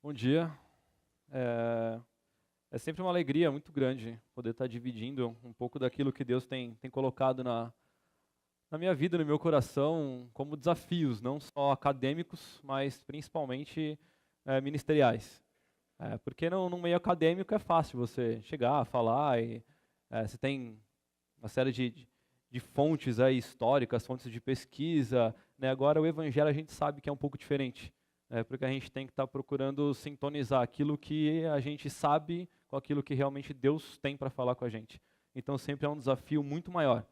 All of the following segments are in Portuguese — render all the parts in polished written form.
Bom dia. É, é sempre uma alegria muito grande poder estar dividindo um pouco daquilo que Deus tem colocado na minha vida, no meu coração, como desafios, não só acadêmicos, mas principalmente ministeriais. Porque no meio acadêmico é fácil você chegar, falar, e você tem uma série de fontes aí históricas, fontes de pesquisa, né? Agora o evangelho a gente sabe que é um pouco diferente. Porque a gente tem que estar procurando sintonizar aquilo que a gente sabe com aquilo que realmente Deus tem para falar com a gente. Então sempre é um desafio muito maior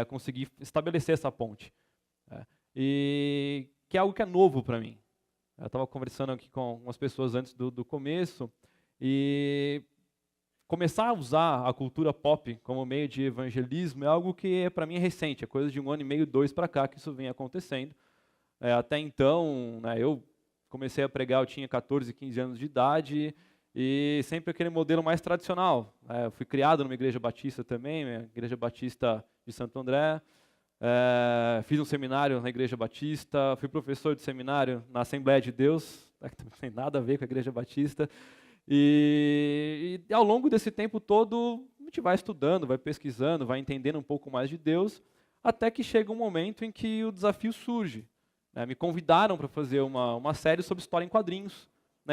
conseguir estabelecer essa ponte. E que é algo que é novo para mim. Eu estava conversando aqui com umas pessoas antes do começo e começar a usar a cultura pop como meio de evangelismo é algo que para mim é recente, é coisa de 1 ano e meio, 2 para cá que isso vem acontecendo. Até então, né, eu comecei a pregar, eu tinha 14, 15 anos de idade, e sempre aquele modelo mais tradicional. Eu fui criado numa igreja batista também, igreja batista de Santo André, fiz um seminário na igreja batista, fui professor de seminário na Assembleia de Deus, que não tem nada a ver com a igreja batista, e ao longo desse tempo todo, a gente vai estudando, vai pesquisando, vai entendendo um pouco mais de Deus, até que chega um momento em que o desafio surge. Me convidaram para fazer uma série sobre história em quadrinhos,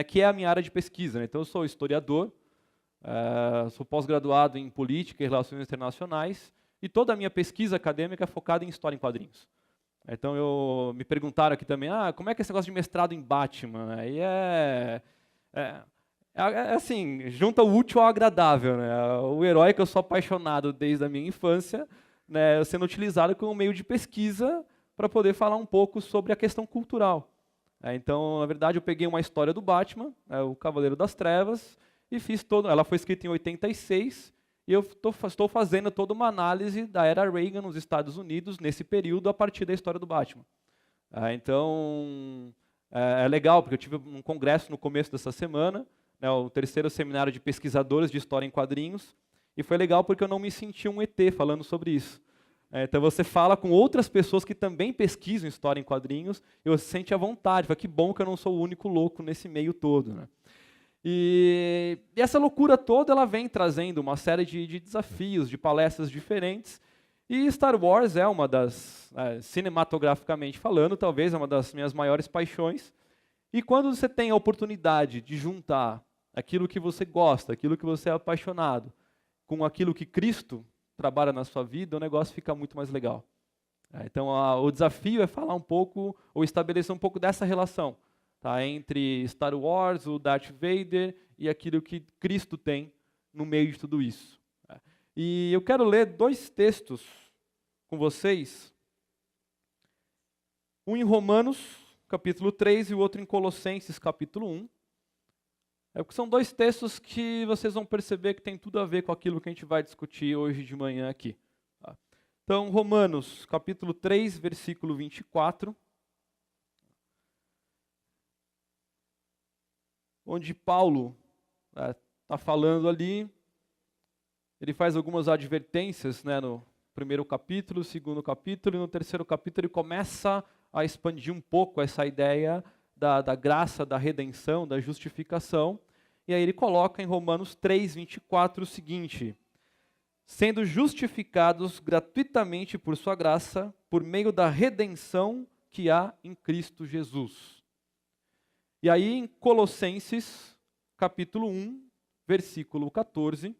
que é a minha área de pesquisa. Então eu sou historiador, sou pós-graduado em política e relações internacionais, e toda a minha pesquisa acadêmica é focada em história em quadrinhos. Então me perguntaram aqui também, como é que é esse negócio de mestrado em Batman? E assim, junta o útil ao agradável, né? O herói que eu sou apaixonado desde a minha infância, né, sendo utilizado como meio de pesquisa para poder falar um pouco sobre a questão cultural. Então, na verdade, eu peguei uma história do Batman, o Cavaleiro das Trevas, e fiz toda. Ela foi escrita em 86, e eu estou fazendo toda uma análise da era Reagan nos Estados Unidos, nesse período, a partir da história do Batman. Então, é legal, porque eu tive um congresso no começo dessa semana, o terceiro seminário de pesquisadores de história em quadrinhos, e foi legal porque eu não me senti um ET falando sobre isso. Então você fala com outras pessoas que também pesquisam história em quadrinhos e você se sente à vontade. Fala, que bom que eu não sou o único louco nesse meio todo. Né? E essa loucura toda ela vem trazendo uma série de desafios, de palestras diferentes. E Star Wars é uma das, cinematograficamente falando, talvez é uma das minhas maiores paixões. E quando você tem a oportunidade de juntar aquilo que você gosta, aquilo que você é apaixonado, com aquilo que Cristo trabalha na sua vida, o negócio fica muito mais legal. Então, o desafio é falar um pouco, ou estabelecer um pouco dessa relação, entre Star Wars, o Darth Vader, e aquilo que Cristo tem no meio de tudo isso. E eu quero ler 2 textos com vocês, um em Romanos, capítulo 3, e o outro em Colossenses, capítulo 1. Porque são 2 textos que vocês vão perceber que tem tudo a ver com aquilo que a gente vai discutir hoje de manhã aqui. Então, Romanos, capítulo 3, versículo 24, onde Paulo está falando ali, ele faz algumas advertências, no primeiro capítulo, segundo capítulo, e no terceiro capítulo ele começa a expandir um pouco essa ideia da graça, da redenção, da justificação. E aí ele coloca em Romanos 3, 24 o seguinte: sendo justificados gratuitamente por sua graça, por meio da redenção que há em Cristo Jesus. E aí em Colossenses, capítulo 1, versículo 14,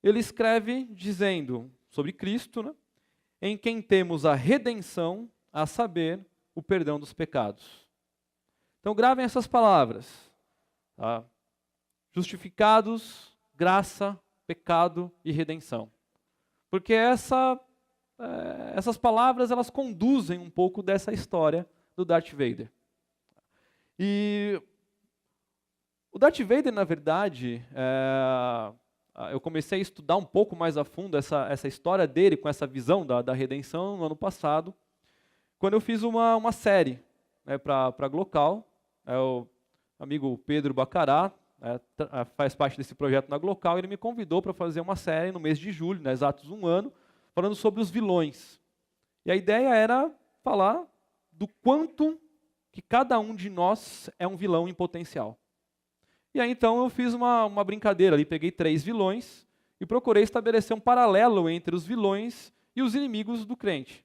ele escreve dizendo sobre Cristo, em quem temos a redenção, a saber, o perdão dos pecados. Então gravem essas palavras. Justificados, graça, pecado e redenção. Porque essas palavras elas conduzem um pouco dessa história do Darth Vader. E o Darth Vader, na verdade, eu comecei a estudar um pouco mais a fundo essa história dele, com essa visão da redenção no ano passado, quando eu fiz uma série para a Glocal. O amigo Pedro Bacará faz parte desse projeto na Glocal, ele me convidou para fazer uma série no mês de julho, exatos 1 ano, falando sobre os vilões. E a ideia era falar do quanto que cada um de nós é um vilão em potencial. E aí então eu fiz uma brincadeira ali, peguei 3 vilões e procurei estabelecer um paralelo entre os vilões e os inimigos do crente.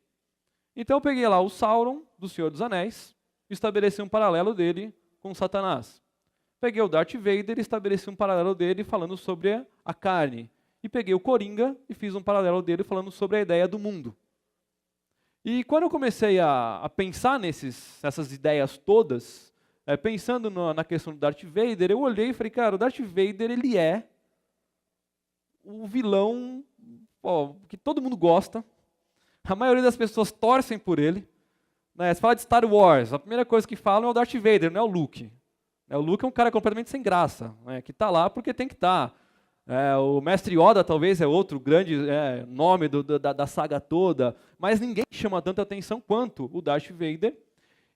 Então eu peguei lá o Sauron, do Senhor dos Anéis, e estabeleci um paralelo dele com Satanás. Peguei o Darth Vader e estabeleci um paralelo dele falando sobre a carne. E peguei o Coringa e fiz um paralelo dele falando sobre a ideia do mundo. E quando eu comecei a pensar nessas ideias todas, pensando na questão do Darth Vader, eu olhei e falei, cara, o Darth Vader ele é o vilão que todo mundo gosta, a maioria das pessoas torcem por ele. Né? Você fala de Star Wars, a primeira coisa que falam é o Darth Vader, não é o Luke. O Luke é um cara completamente sem graça, né? Que está lá porque tem que estar. O Mestre Yoda talvez é outro grande nome da saga toda, mas ninguém chama tanta atenção quanto o Darth Vader.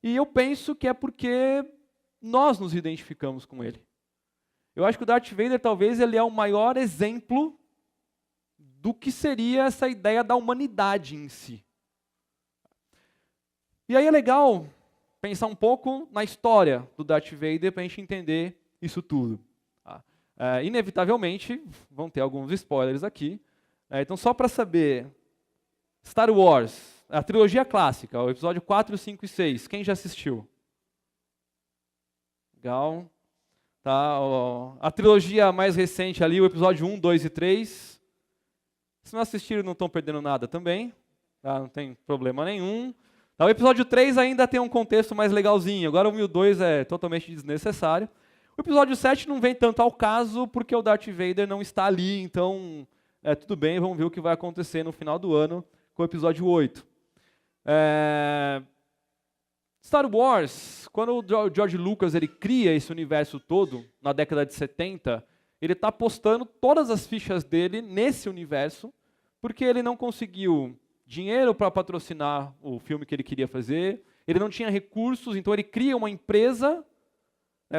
E eu penso que é porque nós nos identificamos com ele. Eu acho que o Darth Vader talvez ele é o maior exemplo do que seria essa ideia da humanidade em si. E aí é legal pensar um pouco na história do Darth Vader para a gente entender isso tudo. Inevitavelmente, vão ter alguns spoilers aqui. Então, só para saber, Star Wars, a trilogia clássica, o episódio 4, 5 e 6, quem já assistiu? Legal. Tá, a trilogia mais recente ali, o episódio 1, 2 e 3. Se não assistiram, não estão perdendo nada também. Tá, não tem problema nenhum. Tá, o episódio 3 ainda tem um contexto mais legalzinho. Agora o 1 e o 2 é totalmente desnecessário. O episódio 7 não vem tanto ao caso, porque o Darth Vader não está ali, então tudo bem, vamos ver o que vai acontecer no final do ano com o episódio 8. Star Wars, quando o George Lucas ele cria esse universo todo, na década de 70, ele está apostando todas as fichas dele nesse universo, porque ele não conseguiu dinheiro para patrocinar o filme que ele queria fazer, ele não tinha recursos, então ele cria uma empresa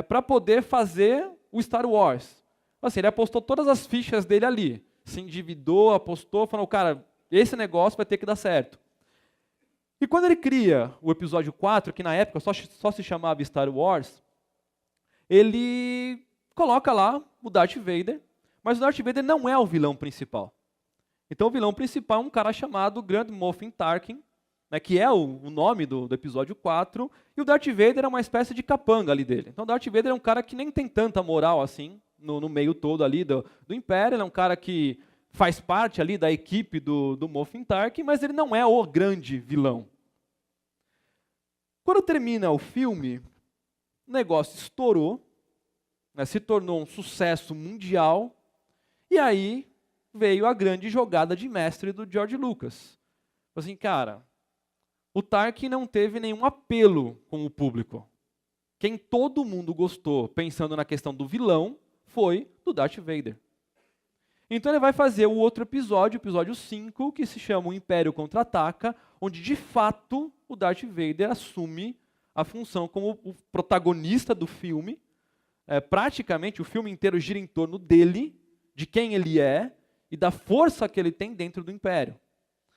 para poder fazer o Star Wars. Assim, ele apostou todas as fichas dele ali. Se endividou, apostou, falou, cara, esse negócio vai ter que dar certo. E quando ele cria o episódio 4, que na época só se chamava Star Wars, ele coloca lá o Darth Vader, mas o Darth Vader não é o vilão principal. Então o vilão principal é um cara chamado Grand Moff Tarkin, que é o nome do episódio 4, e o Darth Vader é uma espécie de capanga ali dele. Então o Darth Vader é um cara que nem tem tanta moral assim, no meio todo ali do Império, ele é um cara que faz parte ali da equipe do Moff Tarkin, mas ele não é o grande vilão. Quando termina o filme, o negócio estourou, se tornou um sucesso mundial, e aí veio a grande jogada de mestre do George Lucas. Assim, cara, o Tarkin não teve nenhum apelo com o público. Quem todo mundo gostou, pensando na questão do vilão, foi do Darth Vader. Então ele vai fazer o outro episódio, o episódio 5, que se chama O Império Contra-Ataca, onde de fato o Darth Vader assume a função como o protagonista do filme. Praticamente o filme inteiro gira em torno dele, de quem ele é e da força que ele tem dentro do Império.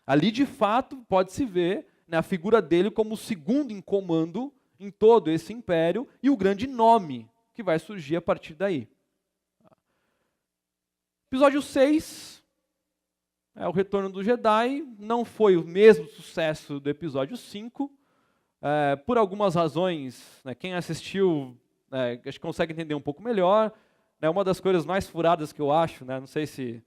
Ali de fato pode-se ver a figura dele como o segundo em comando em todo esse império e o grande nome que vai surgir a partir daí. Episódio 6, o Retorno do Jedi, não foi o mesmo sucesso do episódio 5, por algumas razões, quem assistiu acho que consegue entender um pouco melhor. Uma das coisas mais furadas que eu acho, não sei se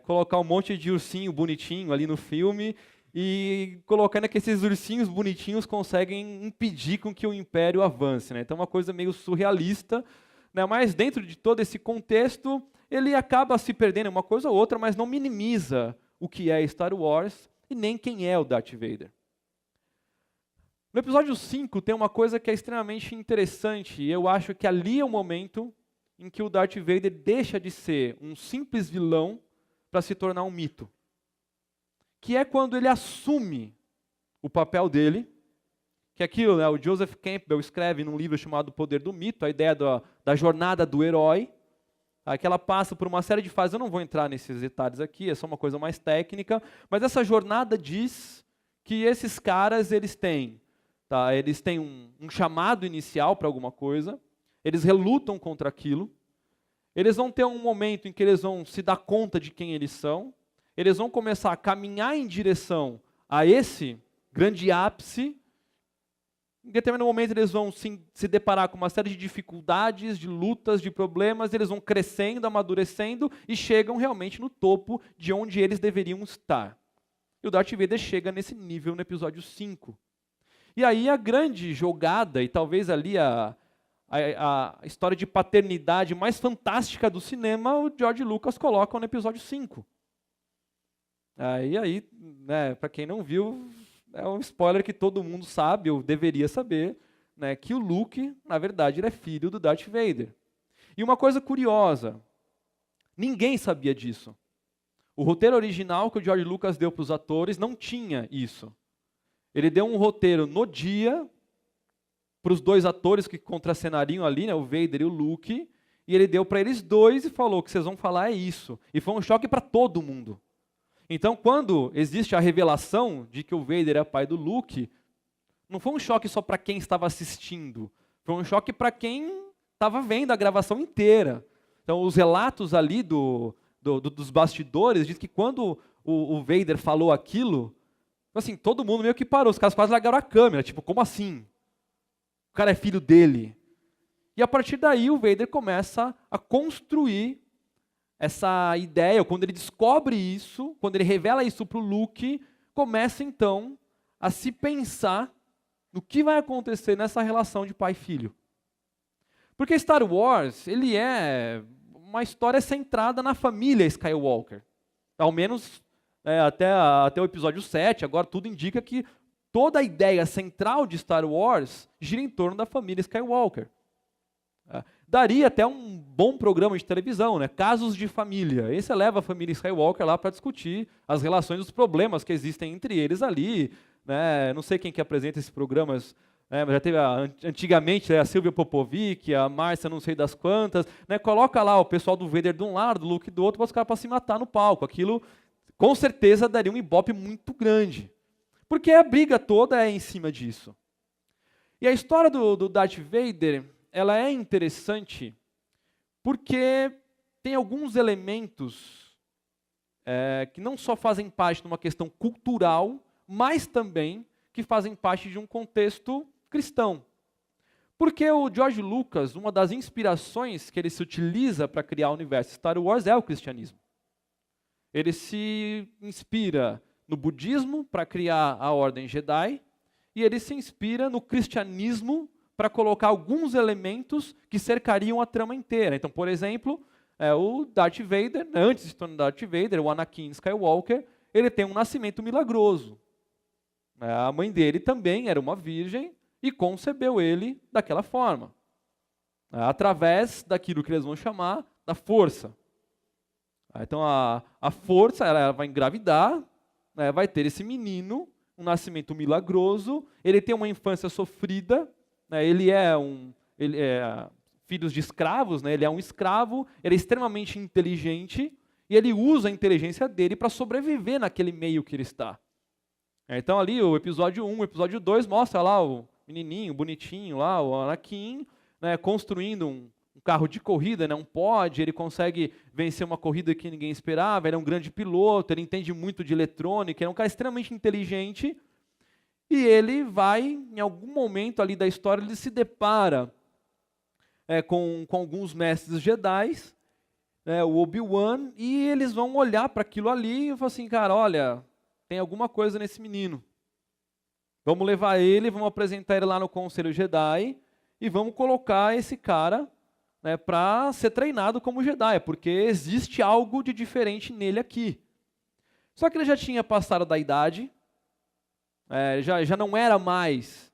colocar um monte de ursinho bonitinho ali no filme e colocando que esses ursinhos bonitinhos conseguem impedir com que o Império avance. Então é uma coisa meio surrealista, mas dentro de todo esse contexto, ele acaba se perdendo em uma coisa ou outra, mas não minimiza o que é Star Wars e nem quem é o Darth Vader. No episódio 5 tem uma coisa que é extremamente interessante, e eu acho que ali é o momento em que o Darth Vader deixa de ser um simples vilão para se tornar um mito. Que é quando ele assume o papel dele, que é aquilo, o Joseph Campbell escreve num livro chamado O Poder do Mito, a ideia da jornada do herói, que ela passa por uma série de fases. Eu não vou entrar nesses detalhes aqui, é só uma coisa mais técnica, mas essa jornada diz que esses caras eles têm tá? Eles têm um chamado inicial para alguma coisa, eles relutam contra aquilo, eles vão ter um momento em que eles vão se dar conta de quem eles são, eles vão começar a caminhar em direção a esse grande ápice. Em determinado momento eles vão se deparar com uma série de dificuldades, de lutas, de problemas, eles vão crescendo, amadurecendo e chegam realmente no topo de onde eles deveriam estar. E o Darth Vader chega nesse nível no episódio 5. E aí a grande jogada, e talvez ali a história de paternidade mais fantástica do cinema, o George Lucas coloca no episódio 5. Aí, né, para quem não viu, é um spoiler que todo mundo sabe, ou deveria saber, né, que o Luke, na verdade, ele é filho do Darth Vader. E uma coisa curiosa, ninguém sabia disso. O roteiro original que o George Lucas deu para os atores não tinha isso. Ele deu um roteiro no dia para os dois atores que contracenariam ali, né, o Vader e o Luke, e ele deu para eles dois e falou: o que vocês vão falar é isso. E foi um choque para todo mundo. Então, quando existe a revelação de que o Vader é pai do Luke, não foi um choque só para quem estava assistindo, foi um choque para quem estava vendo a gravação inteira. Então, os relatos ali dos bastidores dizem que quando o Vader falou aquilo, assim, todo mundo meio que parou, os caras quase largaram a câmera, tipo, como assim? O cara é filho dele. E a partir daí o Vader começa a construir essa ideia, quando ele descobre isso, quando ele revela isso para o Luke, começa então a se pensar no que vai acontecer nessa relação de pai e filho. Porque Star Wars, ele é uma história centrada na família Skywalker. Ao menos até o episódio 7, agora tudo indica que toda a ideia central de Star Wars gira em torno da família Skywalker. Daria até um bom programa de televisão, né? Casos de família. Aí você leva a família Skywalker lá para discutir as relações, os problemas que existem entre eles ali. Né? Não sei quem que apresenta esses programas, né? Mas já teve antigamente a Sylvia Popovic, a Márcia não sei das quantas. Né? Coloca lá o pessoal do Vader de um lado, do Luke do outro, para os caras para se matar no palco. Aquilo com certeza daria um ibope muito grande. Porque a briga toda é em cima disso. E a história do Darth Vader, ela é interessante porque tem alguns elementos que não só fazem parte de uma questão cultural, mas também que fazem parte de um contexto cristão. Porque o George Lucas, uma das inspirações que ele se utiliza para criar o universo Star Wars é o cristianismo. Ele se inspira no budismo para criar a Ordem Jedi, e ele se inspira no cristianismo para colocar alguns elementos que cercariam a trama inteira. Então, por exemplo, o Darth Vader, antes de se tornar Darth Vader, o Anakin Skywalker, ele tem um nascimento milagroso. A mãe dele também era uma virgem e concebeu ele daquela forma, através daquilo que eles vão chamar da força. Então, a força, ela vai engravidar, vai ter esse menino, um nascimento milagroso, ele tem uma infância sofrida, ele é filho de escravos, né? Ele é um escravo, ele é extremamente inteligente e ele usa a inteligência dele para sobreviver naquele meio que ele está. Então ali o episódio 1, o episódio 2 mostra lá o menininho bonitinho lá, o Anakin, né, construindo um carro de corrida, né, um pod, ele consegue vencer uma corrida que ninguém esperava, ele é um grande piloto, ele entende muito de eletrônica, é um cara extremamente inteligente. E ele vai, em algum momento ali da história, ele se depara com alguns mestres Jedi, o Obi-Wan, e eles vão olhar para aquilo ali e falar assim, cara, olha, tem alguma coisa nesse menino. Vamos levar ele, vamos apresentar ele lá no Conselho Jedi e vamos colocar esse cara para ser treinado como Jedi, porque existe algo de diferente nele aqui. Só que ele já tinha passado da idade, já não era mais,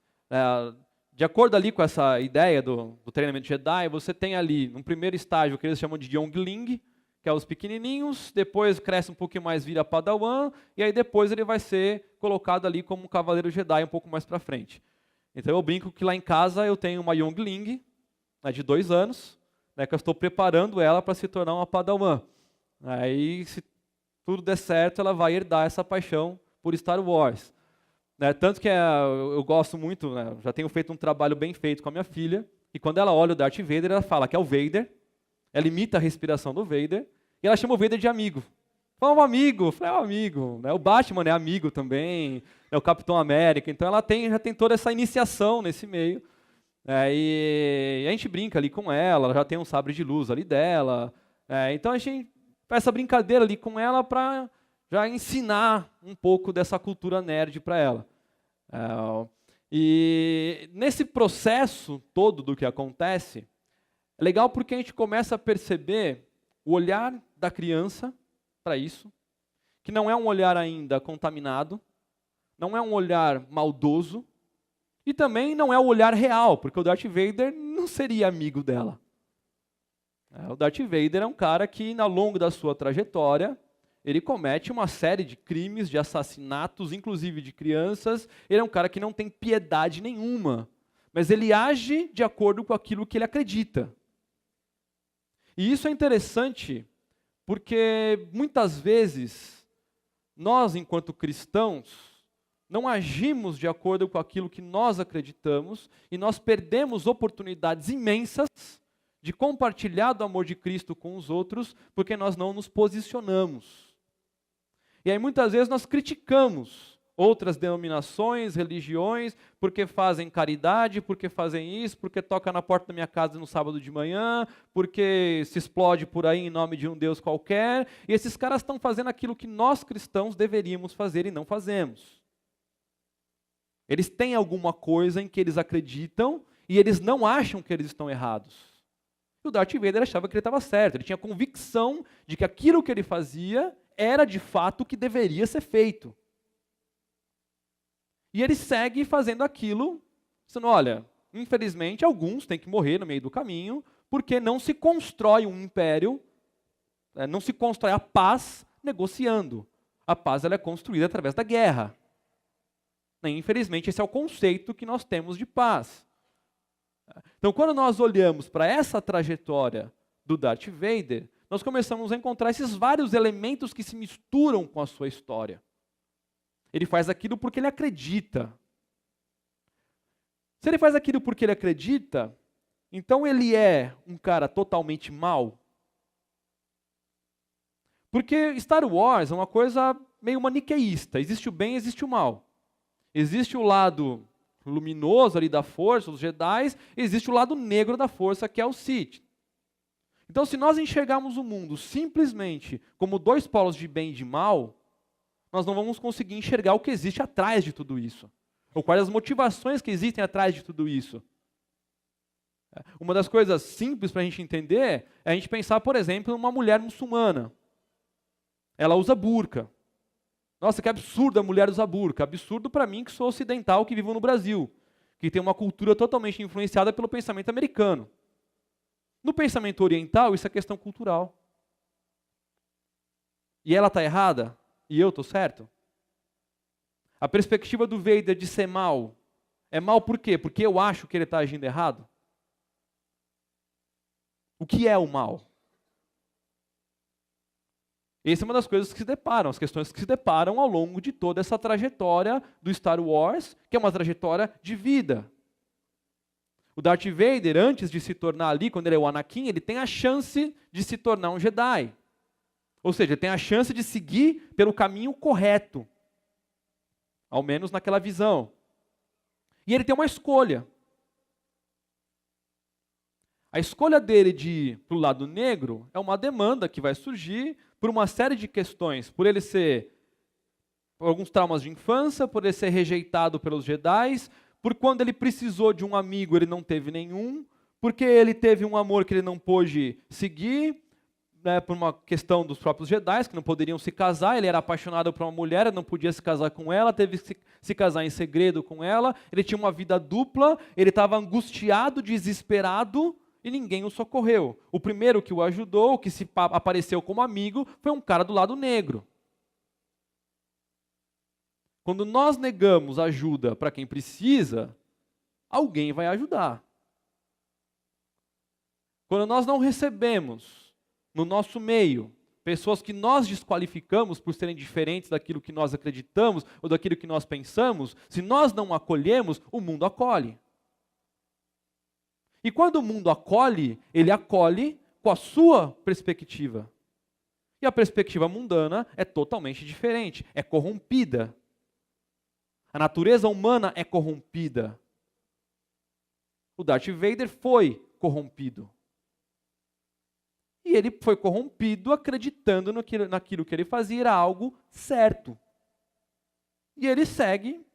de acordo ali com essa ideia do treinamento Jedi, você tem ali, no primeiro estágio, o que eles chamam de Youngling, que é os pequenininhos, depois cresce um pouquinho mais, vira Padawan, e aí depois ele vai ser colocado ali como um Cavaleiro Jedi um pouco mais para frente. Então eu brinco que lá em casa eu tenho uma Youngling, de 2 anos, que eu estou preparando ela para se tornar uma Padawan. Aí, se tudo der certo, ela vai herdar essa paixão por Star Wars. né? Tanto que eu gosto muito, né? Já tenho feito um trabalho bem feito com a minha filha, e quando ela olha o Darth Vader, ela fala que é o Vader, ela imita a respiração do Vader, e ela chama o Vader de amigo. Fala, um amigo, é um amigo. Né? O Batman é amigo também, é o Capitão América, então ela já tem toda essa iniciação nesse meio. E a gente brinca ali com ela já tem um sabre de luz ali dela. Então a gente faz essa brincadeira ali com ela para já ensinar um pouco dessa cultura nerd para ela. E nesse processo todo do que acontece, é legal porque a gente começa a perceber o olhar da criança para isso, que não é um olhar ainda contaminado, não é um olhar maldoso, e também não é o olhar real, porque o Darth Vader não seria amigo dela. O Darth Vader é um cara que, ao longo da sua trajetória, ele comete uma série de crimes, de assassinatos, inclusive de crianças. Ele é um cara que não tem piedade nenhuma, mas ele age de acordo com aquilo que ele acredita. E isso é interessante, porque muitas vezes, nós, enquanto cristãos, não agimos de acordo com aquilo que nós acreditamos e nós perdemos oportunidades imensas de compartilhar do amor de Cristo com os outros porque nós não nos posicionamos. E aí muitas vezes nós criticamos outras denominações, religiões, porque fazem caridade, porque fazem isso, porque toca na porta da minha casa no sábado de manhã, porque se explode por aí em nome de um Deus qualquer. E esses caras estão fazendo aquilo que nós cristãos deveríamos fazer e não fazemos. Eles têm alguma coisa em que eles acreditam e eles não acham que eles estão errados. E o Darth Vader achava que ele estava certo, ele tinha convicção de que aquilo que ele fazia era de fato o que deveria ser feito. E ele segue fazendo aquilo, dizendo, olha, infelizmente alguns têm que morrer no meio do caminho, porque não se constrói um império, não se constrói a paz negociando. A paz ela é construída através da guerra. Infelizmente, esse é o conceito que nós temos de paz. Então, quando nós olhamos para essa trajetória do Darth Vader, nós começamos a encontrar esses vários elementos que se misturam com a sua história. Ele faz aquilo porque ele acredita. Se ele faz aquilo porque ele acredita, então ele é um cara totalmente mau? Porque Star Wars é uma coisa meio maniqueísta. Existe o bem, existe o mal. Existe o lado luminoso ali da força, os Jedi, existe o lado negro da força, que é o Sith. Então, se nós enxergarmos o mundo simplesmente como dois polos de bem e de mal, nós não vamos conseguir enxergar o que existe atrás de tudo isso, ou quais as motivações que existem atrás de tudo isso. Uma das coisas simples para a gente entender é a gente pensar, por exemplo, numa mulher muçulmana. Ela usa burca. Nossa, que absurdo a mulher usar burca. Absurdo para mim que sou ocidental, que vivo no Brasil, que tem uma cultura totalmente influenciada pelo pensamento americano. No pensamento oriental, isso é questão cultural. E ela está errada? E eu estou certo? A perspectiva do Vader de ser mal, é mal por quê? Porque eu acho que ele está agindo errado? O que é o mal? Essa é uma das coisas que se deparam, as questões que se deparam ao longo de toda essa trajetória do Star Wars, que é uma trajetória de vida. O Darth Vader, antes de se tornar ali, quando ele é o Anakin, ele tem a chance de se tornar um Jedi. Ou seja, ele tem a chance de seguir pelo caminho correto. Ao menos naquela visão. E ele tem uma escolha. A escolha dele de ir para o lado negro é uma demanda que vai surgir por uma série de questões. Por ele ser, por alguns traumas de infância, por ele ser rejeitado pelos Jedi, por quando ele precisou de um amigo, ele não teve nenhum, porque ele teve um amor que ele não pôde seguir, né, por uma questão dos próprios Jedi, que não poderiam se casar, ele era apaixonado por uma mulher, ele não podia se casar com ela, teve que se casar em segredo com ela, ele tinha uma vida dupla, ele estava angustiado, desesperado, e ninguém o socorreu. O primeiro que o ajudou, que se apareceu como amigo, foi um cara do lado negro. Quando nós negamos ajuda para quem precisa, alguém vai ajudar. Quando nós não recebemos no nosso meio pessoas que nós desqualificamos por serem diferentes daquilo que nós acreditamos ou daquilo que nós pensamos, se nós não acolhemos, o mundo acolhe. E quando o mundo acolhe, ele acolhe com a sua perspectiva. E a perspectiva mundana é totalmente diferente, é corrompida. A natureza humana é corrompida. O Darth Vader foi corrompido. E ele foi corrompido acreditando naquilo que ele fazia era algo certo. E ele segue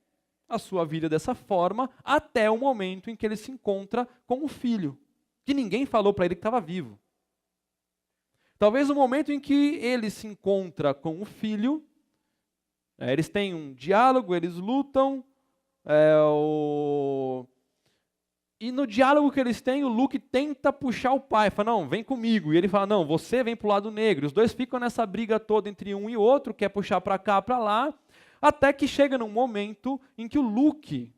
a sua vida dessa forma até o momento em que ele se encontra com o filho, que ninguém falou para ele que estava vivo. Talvez o momento em que ele se encontra com o filho, eles têm um diálogo, eles lutam, e no diálogo que eles têm, o Luke tenta puxar o pai, fala, não, vem comigo. E ele fala, não, você vem para o lado negro. Os dois ficam nessa briga toda entre um e outro, quer puxar para cá, para lá, até que chega num momento em que o Luke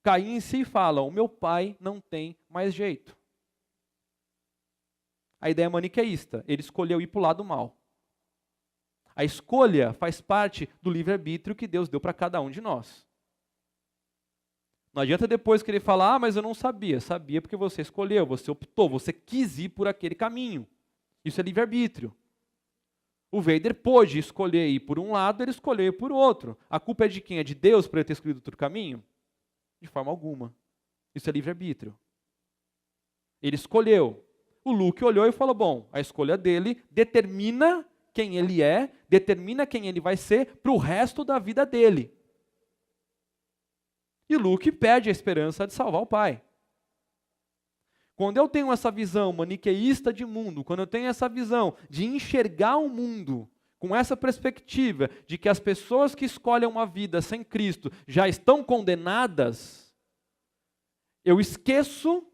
cai em si e fala, o meu pai não tem mais jeito. A ideia é maniqueísta, ele escolheu ir para o lado mal. A escolha faz parte do livre-arbítrio que Deus deu para cada um de nós. Não adianta depois querer falar, mas eu não sabia. Sabia porque você escolheu, você optou, você quis ir por aquele caminho. Isso é livre-arbítrio. O Vader pôde escolher ir por um lado, ele escolheu ir por outro. A culpa é de quem? É de Deus por ele ter escolhido outro caminho? De forma alguma. Isso é livre-arbítrio. Ele escolheu. O Luke olhou e falou, bom, a escolha dele determina quem ele é, determina quem ele vai ser para o resto da vida dele. E Luke perde a esperança de salvar o pai. Quando eu tenho essa visão maniqueísta de mundo, quando eu tenho essa visão de enxergar o mundo com essa perspectiva de que as pessoas que escolhem uma vida sem Cristo já estão condenadas, eu esqueço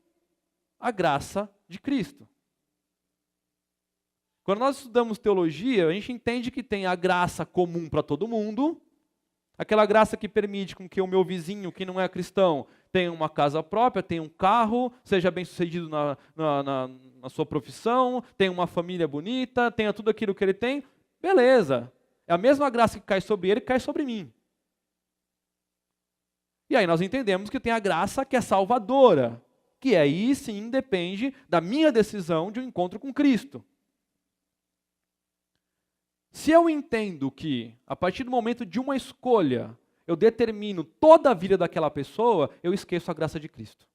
a graça de Cristo. Quando nós estudamos teologia, a gente entende que tem a graça comum para todo mundo, aquela graça que permite com que o meu vizinho, que não é cristão, tenha uma casa própria, tenha um carro, seja bem-sucedido na sua profissão, tenha uma família bonita, tenha tudo aquilo que ele tem, beleza. É a mesma graça que cai sobre ele, que cai sobre mim. E aí nós entendemos que tem a graça que é salvadora, que aí sim depende da minha decisão de um encontro com Cristo. Se eu entendo que, a partir do momento de uma escolha, eu determino toda a vida daquela pessoa, eu esqueço a graça de Cristo.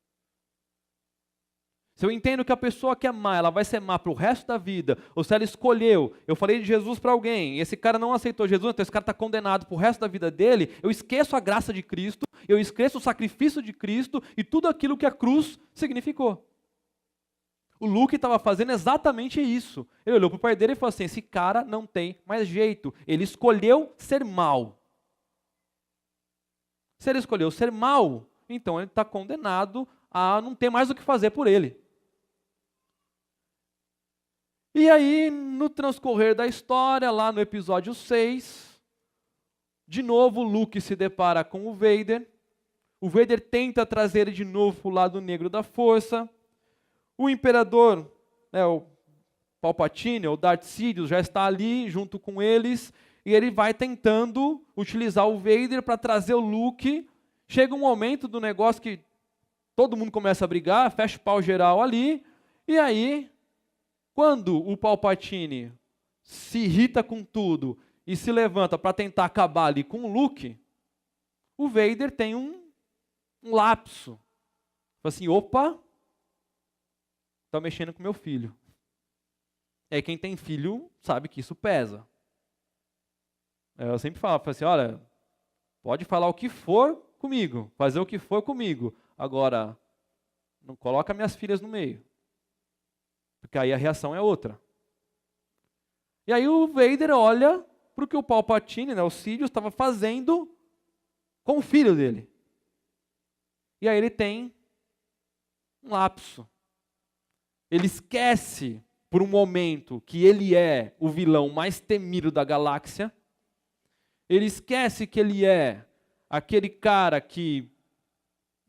Se eu entendo que a pessoa que é má, ela vai ser má para o resto da vida, ou se ela escolheu, eu falei de Jesus para alguém, e esse cara não aceitou Jesus, então esse cara está condenado para o resto da vida dele, eu esqueço a graça de Cristo, eu esqueço o sacrifício de Cristo e tudo aquilo que a cruz significou. O Luke estava fazendo exatamente isso. Ele olhou para o pai dele e falou assim, esse cara não tem mais jeito. Ele escolheu ser mau. Se ele escolheu ser mau, então ele está condenado a não ter mais o que fazer por ele. E aí, no transcorrer da história, lá no episódio 6, de novo o Luke se depara com o Vader. O Vader tenta trazer ele de novo para o lado negro da força. O imperador, o Palpatine, o Darth Sidious, já está ali junto com eles, e ele vai tentando utilizar o Vader para trazer o Luke. Chega um momento do negócio que todo mundo começa a brigar, fecha o pau geral ali, e aí, quando o Palpatine se irrita com tudo e se levanta para tentar acabar ali com o Luke, o Vader tem um lapso. Fala assim, opa, está mexendo com meu filho. E aí quem tem filho sabe que isso pesa. Eu sempre falo assim, olha, pode falar o que for comigo, fazer o que for comigo, agora não coloca minhas filhas no meio, porque aí a reação é outra. E aí o Vader olha para o que o Palpatine, o Sidious, estava fazendo com o filho dele. E aí ele tem um lapso. Ele esquece, por um momento, que ele é o vilão mais temido da galáxia. Ele esquece que ele é aquele cara que,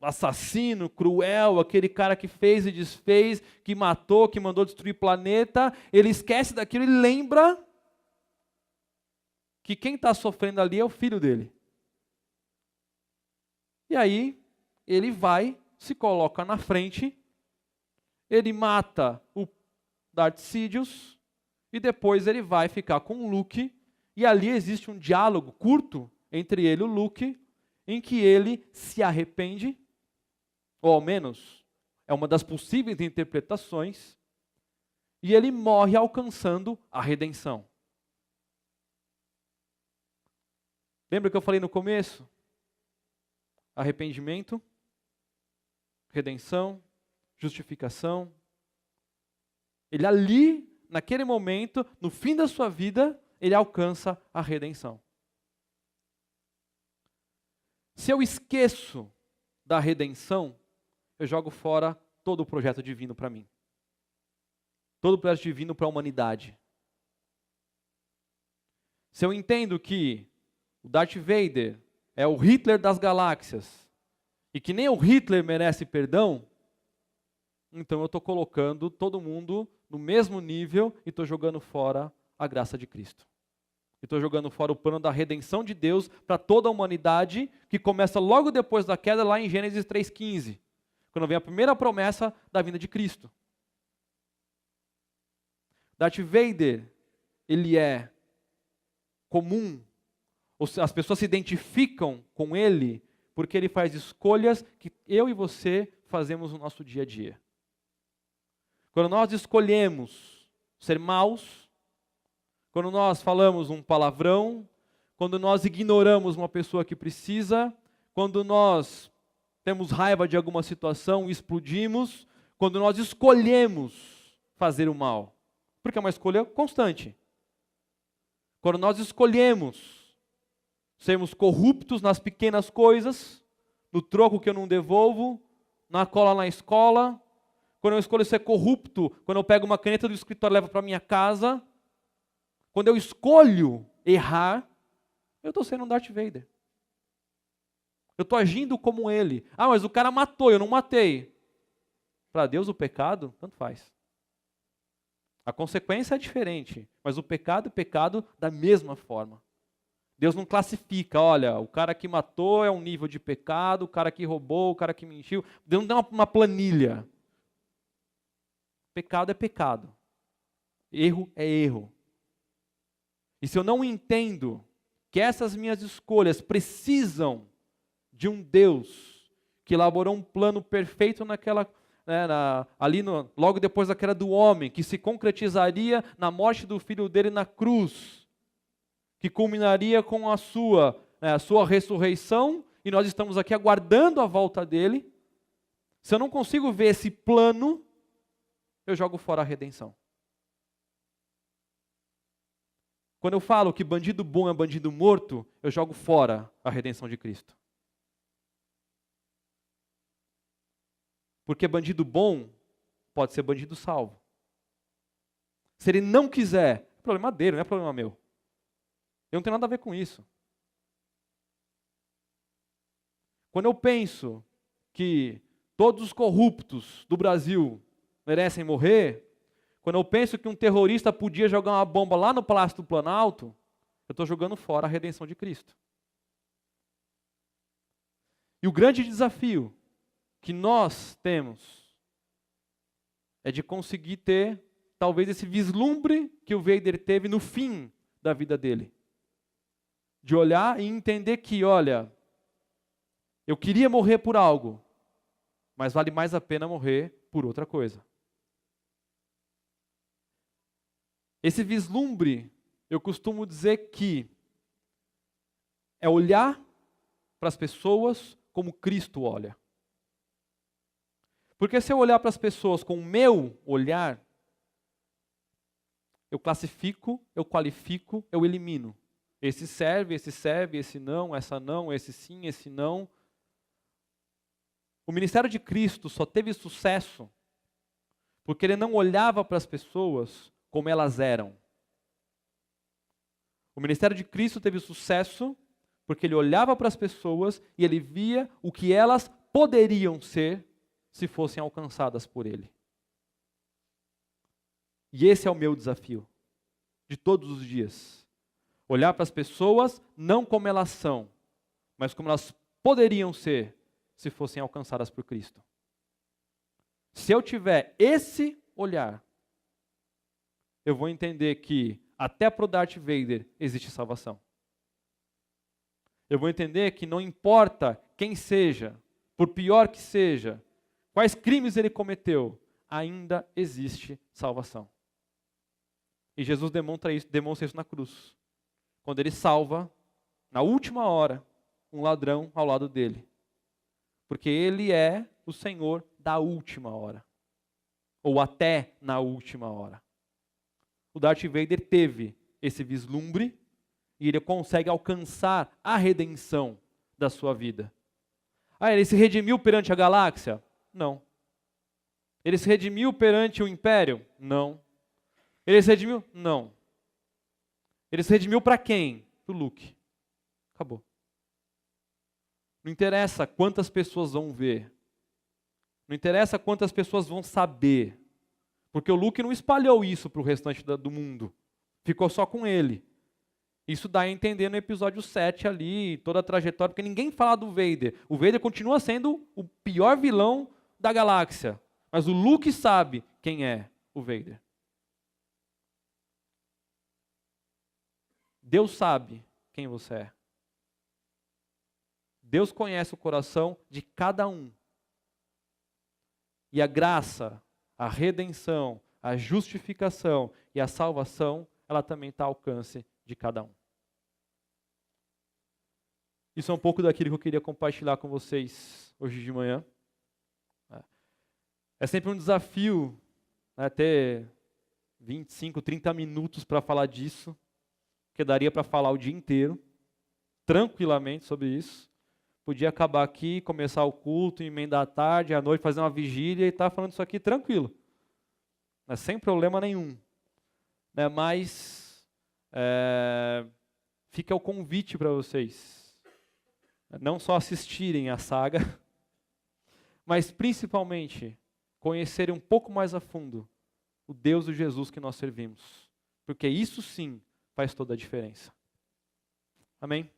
assassino, cruel, aquele cara que fez e desfez, que matou, que mandou destruir o planeta. Ele esquece daquilo e lembra que quem está sofrendo ali é o filho dele. E aí, ele vai, se coloca na frente, ele mata o Darth Sidious, e depois ele vai ficar com o Luke, e ali existe um diálogo curto entre ele e o Luke, em que ele se arrepende, ou ao menos é uma das possíveis interpretações, e ele morre alcançando a redenção. Lembra que eu falei no começo? Arrependimento, redenção, justificação. Ele ali, naquele momento, no fim da sua vida, ele alcança a redenção. Se eu esqueço da redenção, eu jogo fora todo o projeto divino para mim. Todo o projeto divino para a humanidade. Se eu entendo que o Darth Vader é o Hitler das galáxias, e que nem o Hitler merece perdão, então eu estou colocando todo mundo no mesmo nível e estou jogando fora a graça de Cristo. Estou jogando fora o plano da redenção de Deus para toda a humanidade, que começa logo depois da queda, lá em Gênesis 3,15, quando vem a primeira promessa da vinda de Cristo. Darth Vader, ele é comum, as pessoas se identificam com ele porque ele faz escolhas que eu e você fazemos no nosso dia a dia. Quando nós escolhemos ser maus, quando nós falamos um palavrão, quando nós ignoramos uma pessoa que precisa, quando nós temos raiva de alguma situação e explodimos, quando nós escolhemos fazer o mal, porque é uma escolha constante. Quando nós escolhemos sermos corruptos nas pequenas coisas, no troco que eu não devolvo, na cola na escola, quando eu escolho ser corrupto, quando eu pego uma caneta do escritório e levo para minha casa, quando eu escolho errar, eu estou sendo um Darth Vader. Eu estou agindo como ele. Ah, mas o cara matou, eu não matei. Para Deus o pecado, tanto faz. A consequência é diferente, mas o pecado é pecado da mesma forma. Deus não classifica, olha, o cara que matou é um nível de pecado, o cara que roubou, o cara que mentiu. Deus não dá uma planilha. Pecado é pecado. Erro é erro. E se eu não entendo que essas minhas escolhas precisam de um Deus que elaborou um plano perfeito naquela, logo depois da queda do homem, que se concretizaria na morte do filho dele na cruz, que culminaria com a sua ressurreição, e nós estamos aqui aguardando a volta dele. Se eu não consigo ver esse plano, eu jogo fora a redenção. Quando eu falo que bandido bom é bandido morto, eu jogo fora a redenção de Cristo. Porque bandido bom pode ser bandido salvo. Se ele não quiser, é problema dele, não é problema meu. Eu não tenho nada a ver com isso. Quando eu penso que todos os corruptos do Brasil merecem morrer, quando eu penso que um terrorista podia jogar uma bomba lá no Palácio do Planalto, eu estou jogando fora a redenção de Cristo. E o grande desafio que nós temos é de conseguir ter, talvez, esse vislumbre que o Vader teve no fim da vida dele. De olhar e entender que, olha, eu queria morrer por algo, mas vale mais a pena morrer por outra coisa. Esse vislumbre, eu costumo dizer que é olhar para as pessoas como Cristo olha. Porque se eu olhar para as pessoas com o meu olhar, eu classifico, eu qualifico, eu elimino. Esse serve, esse não, essa não, esse sim, esse não. O ministério de Cristo só teve sucesso porque ele não olhava para as pessoas como elas eram. O ministério de Cristo teve sucesso porque ele olhava para as pessoas e ele via o que elas poderiam ser se fossem alcançadas por ele. E esse é o meu desafio de todos os dias. Olhar para as pessoas não como elas são, mas como elas poderiam ser se fossem alcançadas por Cristo. Se eu tiver esse olhar, eu vou entender que até para o Darth Vader existe salvação. Eu vou entender que não importa quem seja, por pior que seja, quais crimes ele cometeu, ainda existe salvação. E Jesus demonstra isso na cruz. Quando ele salva, na última hora, um ladrão ao lado dele. Porque ele é o Senhor da última hora. Ou até na última hora. O Darth Vader teve esse vislumbre e ele consegue alcançar a redenção da sua vida. Ele se redimiu perante a galáxia? Não. Ele se redimiu perante o império? Não. Ele se redimiu? Não. Ele se redimiu para quem? Para o Luke. Acabou. Não interessa quantas pessoas vão ver. Não interessa quantas pessoas vão saber. Porque o Luke não espalhou isso para o restante do mundo. Ficou só com ele. Isso dá a entender no episódio 7 ali, toda a trajetória, porque ninguém fala do Vader. O Vader continua sendo o pior vilão da galáxia. Mas o Luke sabe quem é o Vader. Deus sabe quem você é. Deus conhece o coração de cada um. E a graça, a redenção, a justificação e a salvação, ela também está ao alcance de cada um. Isso é um pouco daquilo que eu queria compartilhar com vocês hoje de manhã. É sempre um desafio, né, ter 25, 30 minutos para falar disso, porque daria para falar o dia inteiro, tranquilamente sobre isso. Podia acabar aqui, começar o culto, emendar à tarde, à noite, fazer uma vigília e estar falando isso aqui tranquilo. Sem problema nenhum. Mas fica o convite para vocês. Não só assistirem a saga, mas principalmente conhecerem um pouco mais a fundo o Deus e Jesus que nós servimos. Porque isso sim faz toda a diferença. Amém?